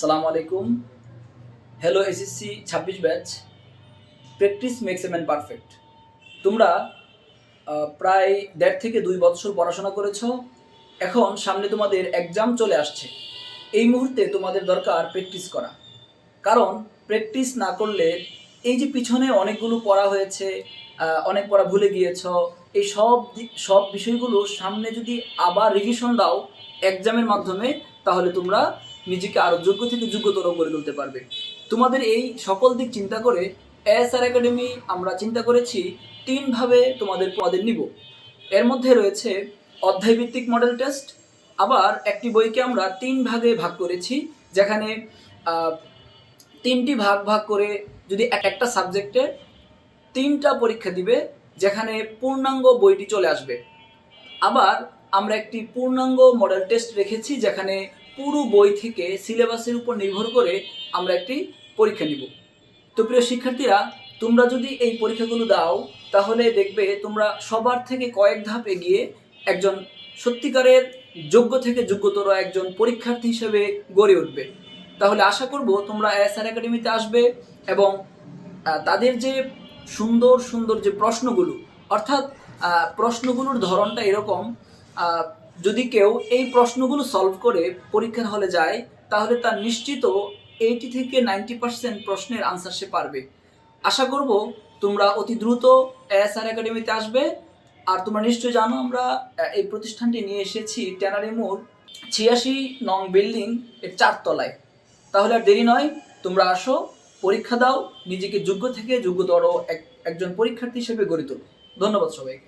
সালামু আলাইকুম। Hello SSC 26 batch. Practice makes a man perfect. তোমরা প্রায় 1.5 থেকে 2 বছর পড়াশোনা করেছো। এখন সামনে তোমাদের এক্সাম চলে আসছে। এই মুহূর্তে তোমাদের দরকার প্র্যাকটিস করা। কারণ প্র্যাকটিস না করলে এই যে পিছনে অনেকগুলো পড়া হয়েছে, অনেক পড়া ভুলে গিয়েছো, এই সব বিষয়গুলো সামনে যদি আবার রিভিশন দাও এক্সামের মাধ্যমে, তাহলে তোমরা নিজেকে আরও যোগ্য থেকে যোগ্যতর করে তুলতে পারবে। তোমাদের এই সকল দিক চিন্তা করে এএসআর একাডেমি আমরা চিন্তা করেছি 3 ভাবে তোমাদের নিব। এর মধ্যে রয়েছে অধ্যায়ভিত্তিক মডেল টেস্ট। আবার একটি বইকে আমরা 3 ভাগে ভাগ করেছি, যেখানে 3টি ভাগ করে যদি একটা সাবজেক্টে 3টা পরীক্ষা দিবে, যেখানে পূর্ণাঙ্গ বইটি চলে আসবে। আবার আমরা একটি পূর্ণাঙ্গ মডেল টেস্ট রেখেছি, যেখানে পুরো বই থেকে সিলেবাসের উপর নির্ভর করে আমরা একটি পরীক্ষা নিব। তো প্রিয় শিক্ষার্থীরা, তোমরা যদি এই পরীক্ষাগুলো দাও, তাহলে দেখবে তোমরা সবার থেকে কয়েক ধাপ এগিয়ে একজন সত্যিকারের যোগ্য থেকে যোগ্যতর একজন পরীক্ষার্থী হিসেবে গড়ে উঠবে। তাহলে আশা করব তোমরা এএসআর একাডেমিতে আসবে এবং তাদের যে সুন্দর সুন্দর যে প্রশ্নগুলো, অর্থাৎ প্রশ্নগুলোর ধরনটা এরকম, যদি কেউ এই প্রশ্নগুলো সলভ করে পরীক্ষার হলে যায়, তাহলে তার নিশ্চিত 80 থেকে 90% প্রশ্নের আনসার সে পারবে। আশা করব তোমরা অতি দ্রুত এএসআর একাডেমিতে আসবে। আর তোমরা নিশ্চয়ই জানো, আমরা এই প্রতিষ্ঠানটি নিয়ে এসেছি ট্যানারি মোড় 86 নং বিল্ডিং এর 4 তলায়। তাহলে আর দেরি নয়, তোমরা আসো, পরীক্ষা দাও, নিজেকে যোগ্য থেকে যোগ্যতর একজন পরীক্ষার্থী হিসেবে গড়ে তোলো। ধন্যবাদ সবাইকে।